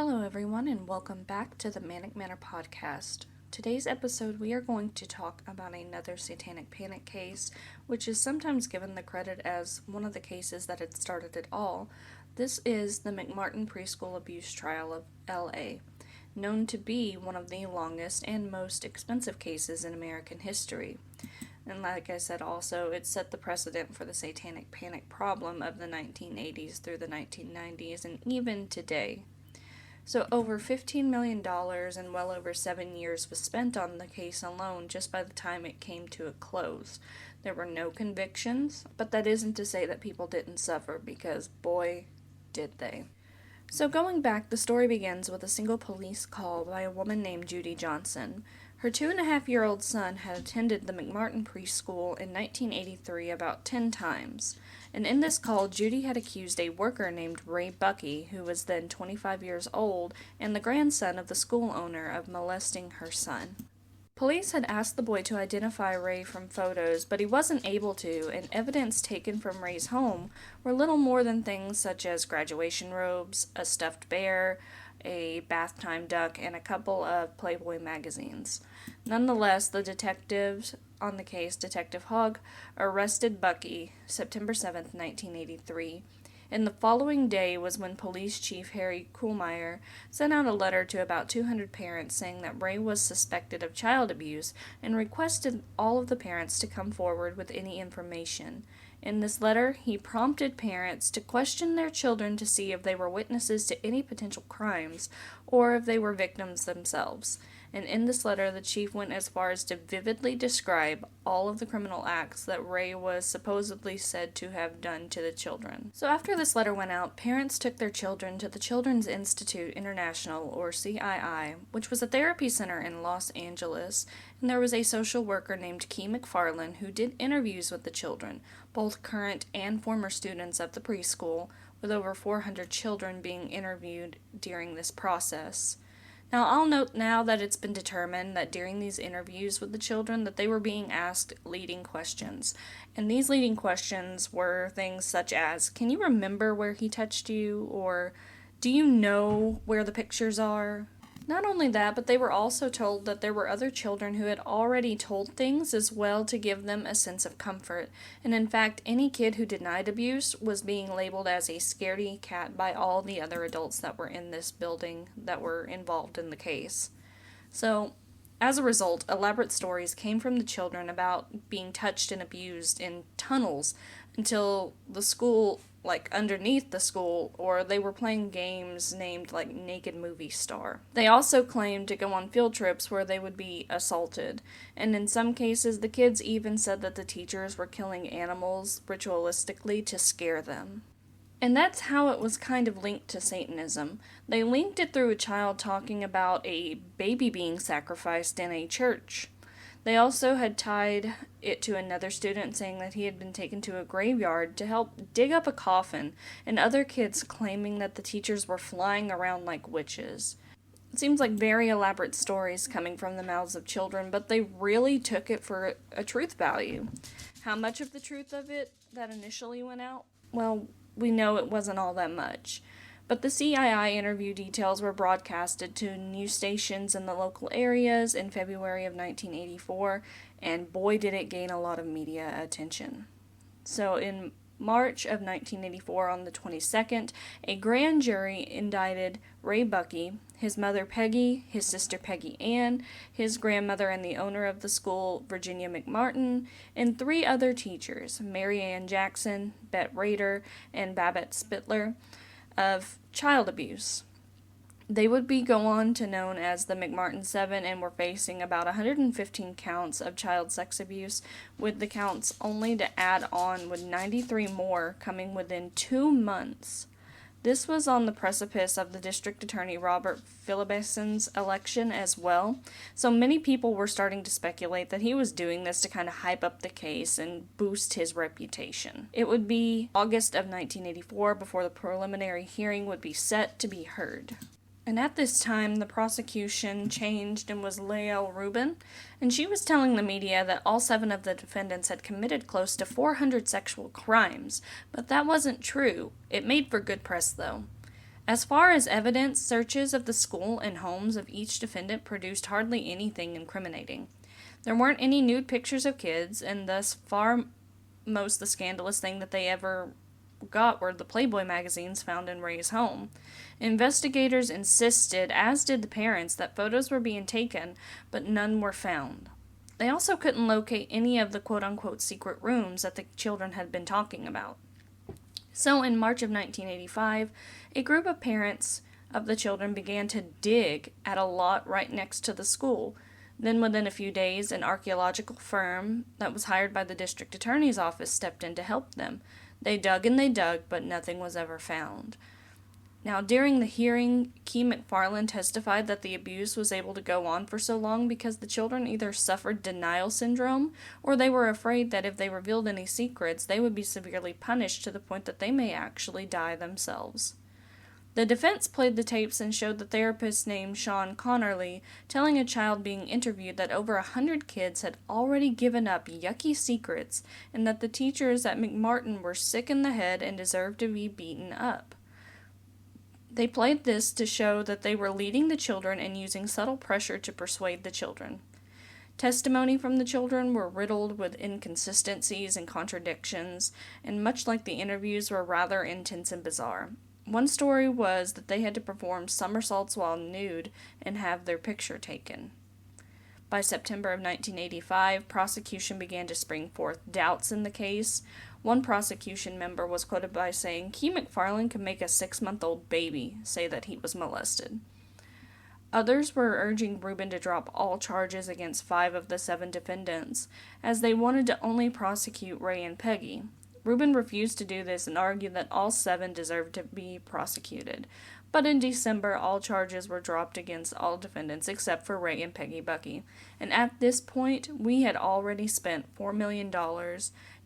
Hello, everyone, and welcome back to the Manic Manor podcast. Today's episode, we are going to talk about another Satanic Panic case, which is sometimes given the credit as one of the cases that had started it all. This is the McMartin Preschool Abuse Trial of L.A., known to be one of the longest and most expensive cases in American history. And like I said also, it set the precedent for the Satanic Panic problem of the 1980s through the 1990s and even today. So over $15 million and well over 7 years was spent on the case alone just by the time it came to a close. There were no convictions, but that isn't to say that people didn't suffer, because boy, did they. So going back, the story begins with a single police call by a woman named Judy Johnson. Her 2.5-year-old son had attended the McMartin Preschool in 1983 about 10 times, and in this call, Judy had accused a worker named Ray Bucky, who was then 25 years old and the grandson of the school owner, of molesting her son. Police had asked the boy to identify Ray from photos, but he wasn't able to, and evidence taken from Ray's home were little more than things such as graduation robes, a stuffed bear, a bath time duck, and a couple of Playboy magazines. Nonetheless, the detectives on the case, Detective Hogg, arrested Bucky September 7th, 1983, and the following day was when Police Chief Harry Kuhlmeyer sent out a letter to about 200 parents saying that Ray was suspected of child abuse and requested all of the parents to come forward with any information. In this letter, he prompted parents to question their children to see if they were witnesses to any potential crimes or if they were victims themselves. And in this letter, the chief went as far as to vividly describe all of the criminal acts that Ray was supposedly said to have done to the children. So after this letter went out, parents took their children to the Children's Institute International, or CII, which was a therapy center in Los Angeles, and there was a social worker named Key McFarland who did interviews with the children, both current and former students of the preschool, with over 400 children being interviewed during this process. Now, I'll note now that it's been determined that during these interviews with the children that they were being asked leading questions. And these leading questions were things such as, can you remember where he touched you? Or, do you know where the pictures are? Not only that, but they were also told that there were other children who had already told things as well to give them a sense of comfort. And in fact, any kid who denied abuse was being labeled as a scaredy cat by all the other adults that were in this building that were involved in the case. So, as a result, elaborate stories came from the children about being touched and abused in tunnels until the school, underneath the school, or they were playing games named Naked Movie Star. They also claimed to go on field trips where they would be assaulted, and in some cases the kids even said that the teachers were killing animals ritualistically to scare them. And that's how it was kind of linked to Satanism. They linked it through a child talking about a baby being sacrificed in a church. They also had tied it to another student saying that he had been taken to a graveyard to help dig up a coffin, and other kids claiming that the teachers were flying around like witches. It seems like very elaborate stories coming from the mouths of children, but they really took it for a truth value. How much of the truth of it that initially went out? Well, we know it wasn't all that much. But the CII interview details were broadcasted to news stations in the local areas in February of 1984, and boy did it gain a lot of media attention. So in March of 1984, on the 22nd, a grand jury indicted Ray Bucky, his mother Peggy, his sister Peggy Ann, his grandmother and the owner of the school, Virginia McMartin, and 3 other teachers, Mary Ann Jackson, Bet Rader, and Babette Spittler, of child abuse. They would be go on to known as the McMartin 7 and were facing about 115 counts of child sex abuse, with the counts only to add on with 93 more coming within 2 months. This was on the precipice of the District Attorney Robert Philibeson's election as well, so many people were starting to speculate that he was doing this to kind of hype up the case and boost his reputation. It would be August of 1984 before the preliminary hearing would be set to be heard. And at this time, the prosecution changed and was Lael Rubin, and she was telling the media that all 7 of the defendants had committed close to 400 sexual crimes, but that wasn't true. It made for good press, though. As far as evidence, searches of the school and homes of each defendant produced hardly anything incriminating. There weren't any nude pictures of kids, and thus far most the scandalous thing that they ever got were the Playboy magazines found in Ray's home. Investigators insisted, as did the parents, that photos were being taken, but none were found. They also couldn't locate any of the quote-unquote secret rooms that the children had been talking about. So in March of 1985, a group of parents of the children began to dig at a lot right next to the school. Then within a few days, an archaeological firm that was hired by the district attorney's office stepped in to help them. They dug and they dug, but nothing was ever found. Now, during the hearing, Key McFarland testified that the abuse was able to go on for so long because the children either suffered denial syndrome or they were afraid that if they revealed any secrets, they would be severely punished to the point that they may actually die themselves. The defense played the tapes and showed the therapist named Sean Connerly telling a child being interviewed that over 100 kids had already given up yucky secrets and that the teachers at McMartin were sick in the head and deserved to be beaten up. They played this to show that they were leading the children and using subtle pressure to persuade the children. Testimony from the children were riddled with inconsistencies and contradictions, and much like the interviews were rather intense and bizarre. One story was that they had to perform somersaults while nude and have their picture taken. By September of 1985, prosecution began to spring forth doubts in the case. One prosecution member was quoted by saying, "Key McFarland could make a 6-month-old baby say that he was molested." Others were urging Rubin to drop all charges against 5 of the 7 defendants, as they wanted to only prosecute Ray and Peggy. Rubin refused to do this and argued that all 7 deserved to be prosecuted. But in December, all charges were dropped against all defendants except for Ray and Peggy Bucky. And at this point, we had already spent $4 million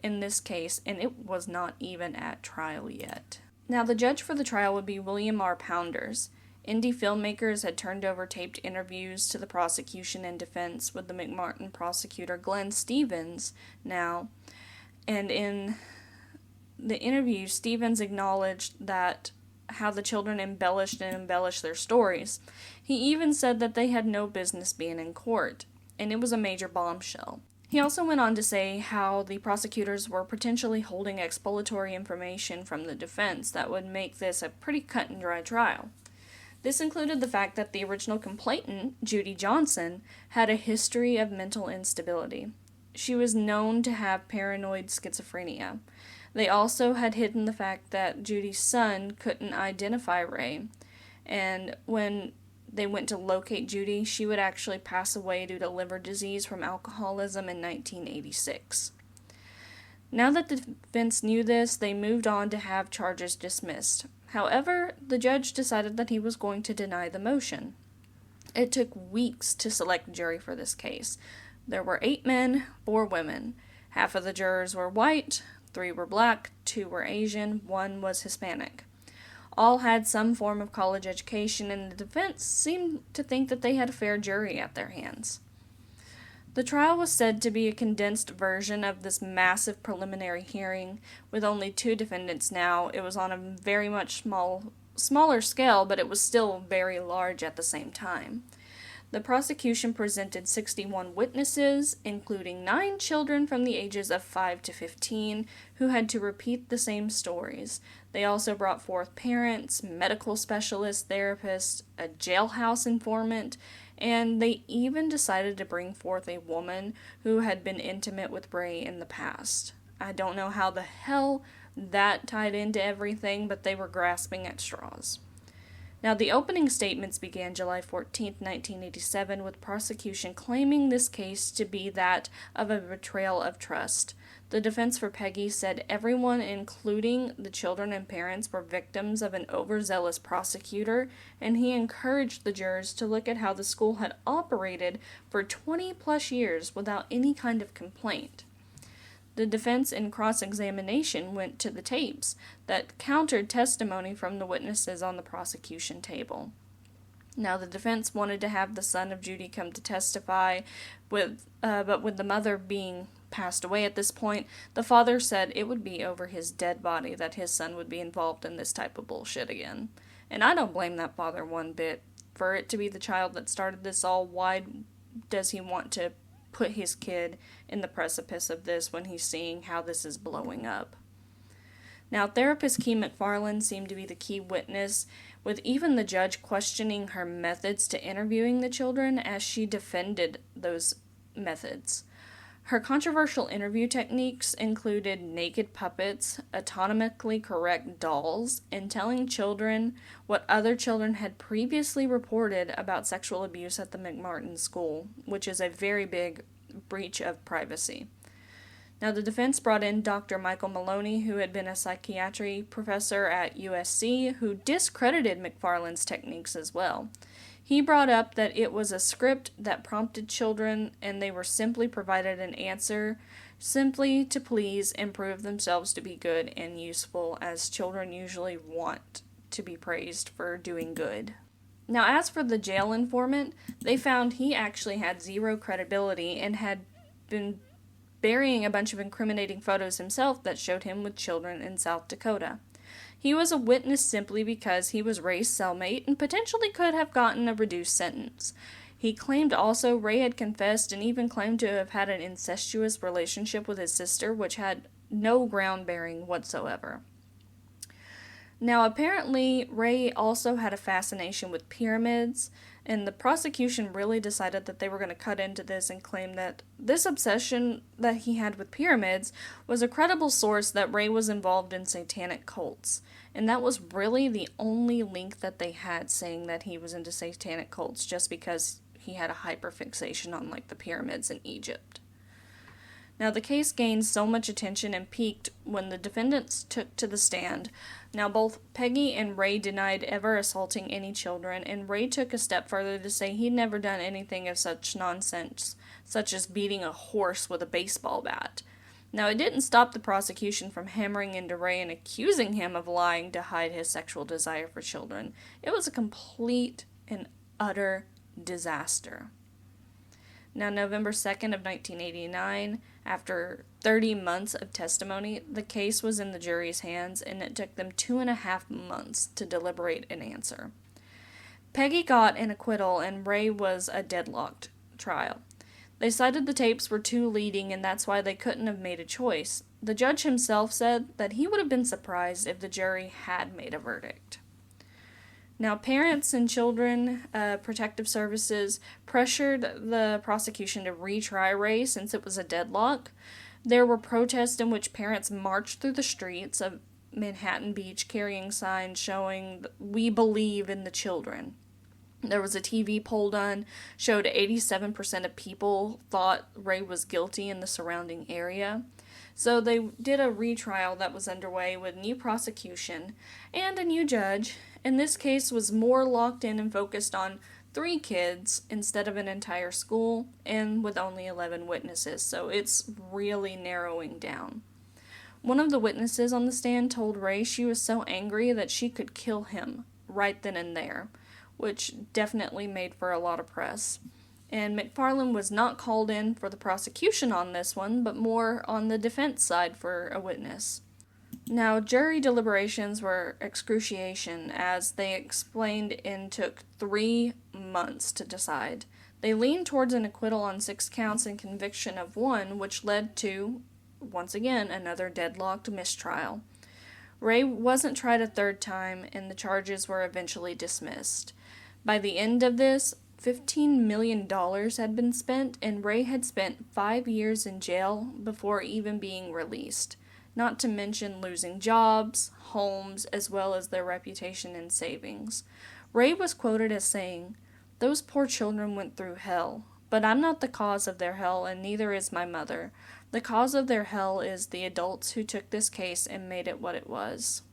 in this case, and it was not even at trial yet. Now, the judge for the trial would be William R. Pounders. Indie filmmakers had turned over taped interviews to the prosecution and defense with the McMartin prosecutor Glenn Stevens now, and in the interview, Stevens acknowledged that how the children embellished their stories. He even said that they had no business being in court, and it was a major bombshell. He also went on to say how the prosecutors were potentially holding exculpatory information from the defense that would make this a pretty cut-and-dry trial. This included the fact that the original complainant, Judy Johnson, had a history of mental instability. She was known to have paranoid schizophrenia. They also had hidden the fact that Judy's son couldn't identify Ray, and when they went to locate Judy, she would actually pass away due to liver disease from alcoholism in 1986. Now that the defense knew this, they moved on to have charges dismissed. However, the judge decided that he was going to deny the motion. It took weeks to select a jury for this case. There were 8 men, 4 women. Half of the jurors were white, 3 were black, 2 were Asian, 1 was Hispanic. All had some form of college education, and the defense seemed to think that they had a fair jury at their hands. The trial was said to be a condensed version of this massive preliminary hearing, with only 2 defendants now. It was on a very much smaller scale, but it was still very large at the same time. The prosecution presented 61 witnesses, including 9 children from the ages of 5 to 15, who had to repeat the same stories. They also brought forth parents, medical specialists, therapists, a jailhouse informant, and they even decided to bring forth a woman who had been intimate with Ray in the past. I don't know how the hell that tied into everything, but they were grasping at straws. Now, the opening statements began July 14, 1987, with prosecution claiming this case to be that of a betrayal of trust. The defense for Peggy said everyone, including the children and parents, were victims of an overzealous prosecutor, and he encouraged the jurors to look at how the school had operated for 20-plus years without any kind of complaint. The defense in cross-examination went to the tapes that countered testimony from the witnesses on the prosecution table. Now, the defense wanted to have the son of Judy come to testify, but with the mother being passed away at this point, the father said it would be over his dead body that his son would be involved in this type of bullshit again. And I don't blame that father one bit. For it to be the child that started this all, why does he want to put his kid in the precipice of this when he's seeing how this is blowing up? Now, therapist Key McFarland seemed to be the key witness, with even the judge questioning her methods to interviewing the children as she defended those methods. Her controversial interview techniques included naked puppets, autonomically correct dolls, and telling children what other children had previously reported about sexual abuse at the McMartin school, which is a very big breach of privacy. Now, the defense brought in Dr. Michael Maloney, who had been a psychiatry professor at USC, who discredited McFarland's techniques as well. He brought up that it was a script that prompted children, and they were simply provided an answer simply to please and prove themselves to be good and useful, as children usually want to be praised for doing good. Now, as for the jail informant, they found he actually had zero credibility and had been burying a bunch of incriminating photos himself that showed him with children in South Dakota. He was a witness simply because he was Ray's cellmate and potentially could have gotten a reduced sentence. He claimed also Ray had confessed and even claimed to have had an incestuous relationship with his sister, which had no ground bearing whatsoever. Now, apparently, Ray also had a fascination with pyramids, and the prosecution really decided that they were going to cut into this and claim that this obsession that he had with pyramids was a credible source that Ray was involved in satanic cults. And that was really the only link that they had, saying that he was into satanic cults, just because he had a hyperfixation on, like, the pyramids in Egypt. Now, the case gained so much attention and peaked when the defendants took to the stand. Now, both Peggy and Ray denied ever assaulting any children, and Ray took a step further to say he'd never done anything of such nonsense, such as beating a horse with a baseball bat. Now, it didn't stop the prosecution from hammering into Ray and accusing him of lying to hide his sexual desire for children. It was a complete and utter disaster. Now, November 2nd of 1989, after 30 months of testimony, the case was in the jury's hands, and it took them 2.5 months to deliberate an answer. Peggy got an acquittal, and Ray was a deadlocked trial. They cited the tapes were too leading, and that's why they couldn't have made a choice. The judge himself said that he would have been surprised if the jury had made a verdict. Now, parents and children protective services pressured the prosecution to retry Ray since it was a deadlock. There were protests in which parents marched through the streets of Manhattan Beach carrying signs showing "We believe in the children." There was a TV poll done, showed 87% of people thought Ray was guilty in the surrounding area. So they did a retrial that was underway with new prosecution and a new judge, and this case was more locked in and focused on 3 kids instead of an entire school, and with only 11 witnesses, so it's really narrowing down. One of the witnesses on the stand told Ray she was so angry that she could kill him right then and there, which definitely made for a lot of press. And McFarland was not called in for the prosecution on this one, but more on the defense side for a witness. Now, jury deliberations were excruciation, as they explained, and took 3 months to decide. They leaned towards an acquittal on 6 counts and conviction of 1, which led to, once again, another deadlocked mistrial. Ray wasn't tried a 3rd time, and the charges were eventually dismissed. By the end of this, $15 million had been spent, and Ray had spent 5 years in jail before even being released, not to mention losing jobs, homes, as well as their reputation and savings. Ray was quoted as saying, "Those poor children went through hell, but I'm not the cause of their hell, and neither is my mother. The cause of their hell is the adults who took this case and made it what it was."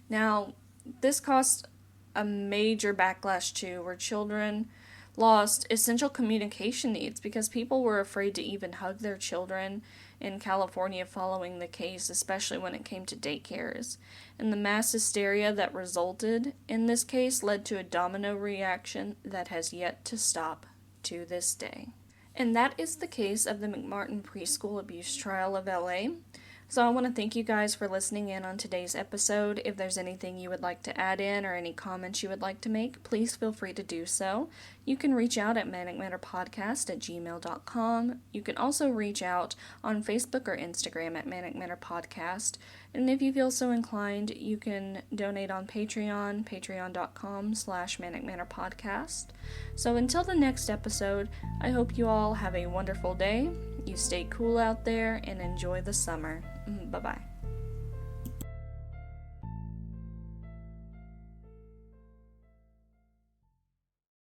Now, this caused a major backlash too, where children lost essential communication needs because people were afraid to even hug their children in California following the case, especially when it came to daycares. And the mass hysteria that resulted in this case led to a domino reaction that has yet to stop to this day. And that is the case of the McMartin Preschool Abuse Trial of LA. So I want to thank you guys for listening in on today's episode. If there's anything you would like to add in or any comments you would like to make, please feel free to do so. You can reach out at manicmanorpodcast@gmail.com. You can also reach out on Facebook or Instagram at Manic Manor Podcast. And if you feel so inclined, you can donate on Patreon, patreon.com/Manic Manor Podcast. So until the next episode, I hope you all have a wonderful day. You stay cool out there and enjoy the summer. Bye-bye.